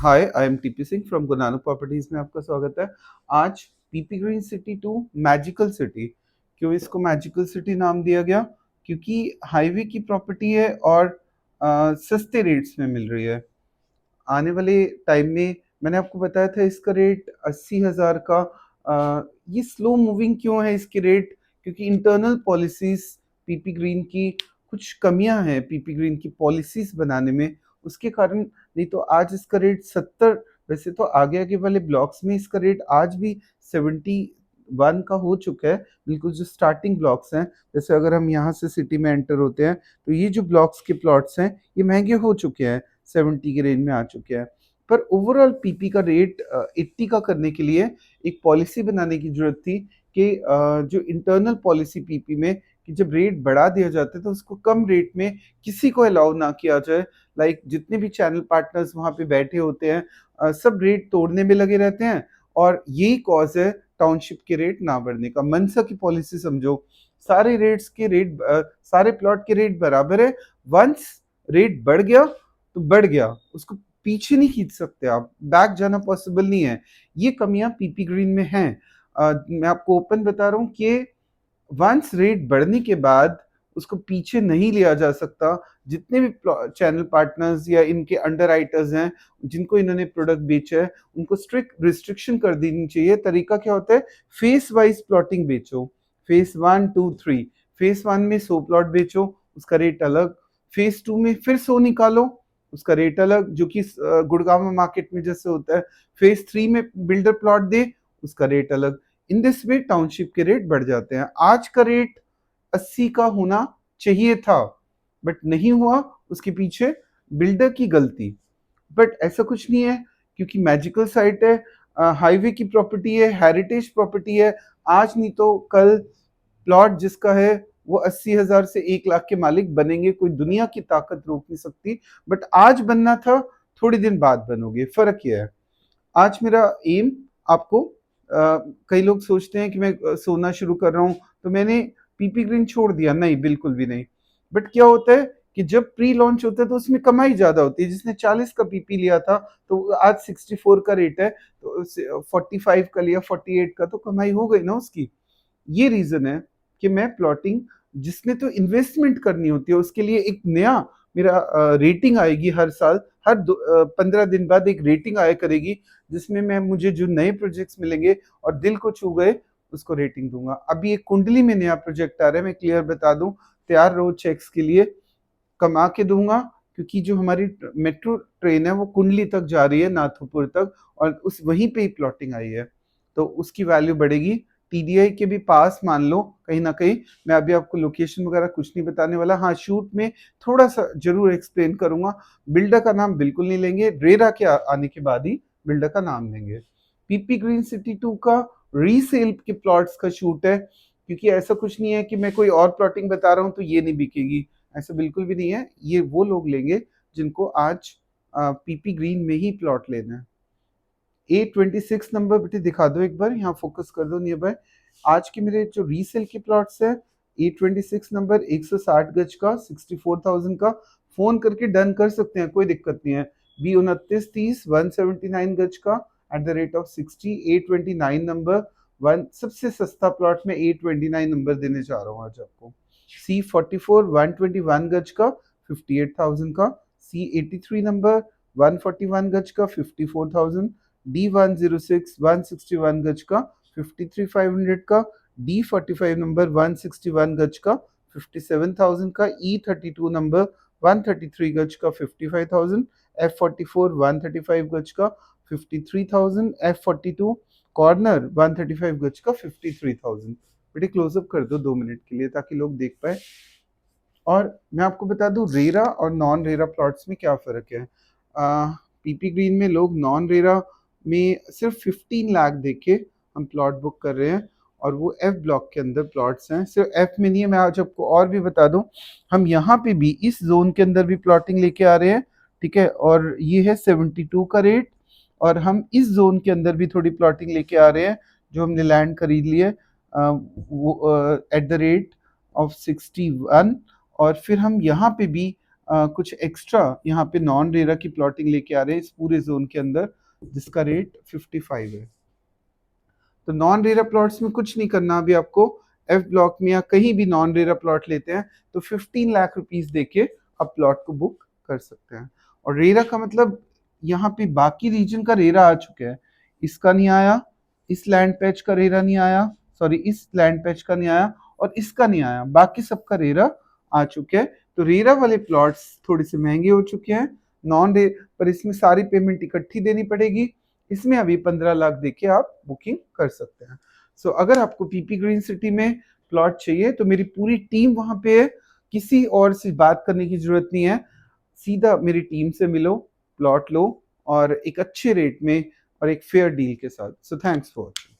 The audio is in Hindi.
Hi, I am TP Singh from गुनानो प्रॉपर्टीज में आपका स्वागत है। आज PP green city to magical city. क्यों इसको मैजिकल सिटी नाम दिया गया? क्योंकि हाईवे की प्रॉपर्टी है और सस्ते रेट्स में मिल रही है। आने वाले टाइम में मैंने आपको बताया था इसका रेट 80,000 का। ये स्लो मूविंग क्यों है इसकी रेट? क्योंकि इंटरनल पॉलिसीज पीपी ग्रीन की कुछ कमियां हैं पीपी ग्रीन की पॉलिसीज बनाने में, उसके कारण। नहीं तो आज इसका रेट 70, वैसे तो आगे आगे वाले ब्लॉक्स में इसका रेट आज भी 71 का हो चुका है। बिल्कुल जो स्टार्टिंग ब्लॉक्स हैं, जैसे अगर हम यहाँ से सिटी में एंटर होते हैं तो ये जो ब्लॉक्स के प्लॉट्स हैं ये महंगे हो चुके हैं, 70 के रेंज में आ चुके हैं। पर ओवरऑल पीपी का रेट 80 का करने के लिए एक पॉलिसी बनाने की जरूरत थी कि जो इंटरनल पॉलिसी पीपी में कि जब रेट बढ़ा दिया जाता है तो उसको कम रेट में किसी को अलाउ ना किया जाए। लाइक जितने भी चैनल पार्टनर्स वहां पे बैठे होते हैं, सब रेट तोड़ने में लगे रहते हैं और यही कॉज है टाउनशिप के रेट ना बढ़ने का। मनसा की पॉलिसी समझो, सारे रेट्स के रेट सारे प्लॉट के रेट बराबर है। वंस रेट बढ़ गया तो बढ़ गया, उसको पीछे नहीं खींच सकते, आप बैक जाना पॉसिबल नहीं है। ये कमियां पीपी ग्रीन में हैं। मैं आपको ओपन बता रहा हूँ कि वंस रेट बढ़ने के बाद उसको पीछे नहीं लिया जा सकता। जितने भी चैनल पार्टनर्स या इनके अंडर राइटर्स हैं जिनको इन्होंने प्रोडक्ट बेचा है, उनको स्ट्रिक्ट रिस्ट्रिक्शन कर देनी चाहिए। तरीका क्या होता है? फेस वाइज प्लॉटिंग बेचो, फेस 1 2 3। फेस 1 में 100 प्लॉट बेचो, उसका रेट अलग। फेस 2 में फिर 100 निकालो, उसका रेट अलग, जो कि गुड़गांव मार्केट में जैसे होता है। फेस 3 में बिल्डर प्लॉट दे, उसका रेट अलग। इन दिस वे टाउनशिप के रेट बढ़ जाते हैं। आज का रेट 80 का होना चाहिए था, बट नहीं हुआ, उसके पीछे बिल्डर की गलती। बट ऐसा कुछ नहीं है, क्योंकि मैजिकल साइट है, हाईवे की प्रॉपर्टी है, हेरिटेज प्रॉपर्टी है। आज नहीं तो कल प्लॉट जिसका है वो 80,000 से 1 लाख के मालिक बनेंगे, कोई दुनिया की ताकत रोक नहीं सकती। बट आज बनना था, थोड़ी दिन बाद बनोगे, फर्क यह है। आज मेरा एम आपको कई लोग सोचते हैं कि मैं सोना शुरू कर रहा हूँ तो मैंने पीपी ग्रीन छोड़ दिया, नहीं, बिल्कुल भी नहीं। बट क्या होता है कि जब प्री लॉन्च होता है तो उसमें कमाई ज्यादा होती है। जिसने 40 का पीपी लिया था तो आज 64 का रेट है, तो 45 का लिया, 48 का, तो कमाई हो गई ना उसकी। ये रीजन है कि मैं प्लॉटिंग, जिसमें तो इन्वेस्टमेंट करनी होती है, उसके लिए एक नया मेरा रेटिंग आएगी हर साल। हर 15 दिन बाद एक रेटिंग आया करेगी, जिसमें मैं मुझे जो नए प्रोजेक्ट्स मिलेंगे और दिल को छू गए उसको रेटिंग दूंगा। अभी एक कुंडली में नया प्रोजेक्ट आ रहा है, मैं क्लियर बता दूं, तैयार रहो चेक्स के लिए, कमा के दूंगा। क्योंकि जो हमारी मेट्रो ट्रेन है वो कुंडली तक जा रही है, नाथुपुर तक, और उस वहीं पे ही प्लॉटिंग आई है, तो उसकी वैल्यू बढ़ेगी। टीडीआई के भी पास मान लो कहीं ना कहीं। मैं अभी आपको लोकेशन वगैरह कुछ नहीं बताने वाला, हाँ शूट में थोड़ा सा जरूर एक्सप्लेन करूंगा। बिल्डर का नाम बिल्कुल नहीं लेंगे, रेरा के आने के बाद ही बिल्डर का नाम लेंगे। पीपी ग्रीन सिटी 2 का रीसेल के प्लॉट्स का शूट है, क्योंकि ऐसा कुछ नहीं है कि मैं कोई और प्लॉटिंग बता रहा हूँ तो ये नहीं बिकेगी, ऐसा बिल्कुल भी नहीं है। ये वो लोग लेंगे जिनको आज पीपी ग्रीन में ही प्लॉट लेना है। A26 नंबर बेटे दिखा दो एक बार, यहाँ फोकस कर दो नियर बाय। आज के मेरे जो रीसेल के प्लॉट्स है, A26 नंबर 160 गज का 64,000 का, फोन करके डन कर सकते हैं, कोई दिक्कत नहीं है। B2930 179 गज का at the rate of 60। A29 number one सबसे सस्ता प्लॉट में A29 नंबर देने जा रहा हूँ आज आपको। C44 121 गज का 58,000 का। C83 नंबर 141 गज का 54,000। D106 161 गज का 53,500 का। D45 नंबर 161 गज का 57,000 का। E32 नंबर 133 गज का 55,000। F44 135 गज का 53,000। F42 कॉर्नर 135 गज का 53,000। बेटे क्लोजअप कर दो 2 मिनट के लिए ताकि लोग देख पाए। और मैं आपको बता दूं रेरा और नॉन रेरा प्लॉट्स में क्या फ़र्क है। पीपी ग्रीन में लोग नॉन रेरा में सिर्फ 15 लाख दे के हम प्लॉट बुक कर रहे हैं, और वो एफ ब्लॉक के अंदर प्लॉट्स हैं। सिर्फ एफ में नहीं है, मैं आज आपको और भी बता दूं, हम यहाँ पे भी इस जोन के अंदर भी प्लॉटिंग लेके आ रहे हैं, ठीक है। और ये है 72 का रेट, और हम इस जोन के अंदर भी थोड़ी प्लॉटिंग लेके आ रहे हैं जो हमने लैंड खरीद ली है, वो एट द रेट ऑफ 61। और फिर हम यहाँ पे भी कुछ एक्स्ट्रा यहाँ पे नॉन रेरा की प्लॉटिंग लेके आ रहे हैं इस पूरे जोन के अंदर, जिसका रेट 55 है। तो नॉन रेरा प्लॉट्स में कुछ नहीं करना अभी आपको, एफ ब्लॉक में या कहीं भी नॉन रेरा प्लॉट लेते हैं तो 15 लाख रुपीस देके आप प्लॉट को बुक कर सकते हैं। और रेरा का मतलब यहाँ पे बाकी रीजन का रेरा आ चुका है, इसका नहीं आया, इस लैंड पैच का रेरा नहीं आया, सॉरी इस लैंड पैच का नहीं आया और इसका नहीं आया, बाकी सबका रेरा आ चुके हैं। तो रेरा वाले प्लॉट्स थोड़े से महंगे हो चुके हैं, नॉन रे पर इसमें सारी पेमेंट इकट्ठी देनी पड़ेगी। इसमें अभी 15 लाख देके आप बुकिंग कर सकते हैं। सो अगर आपको पीपी ग्रीन सिटी में प्लॉट चाहिए तो मेरी पूरी टीम वहां पे है, किसी और से बात करने की जरूरत नहीं है, सीधा मेरी टीम से मिलो, प्लॉट लो और एक अच्छे रेट में और एक फेयर डील के साथ। So thanks for watching.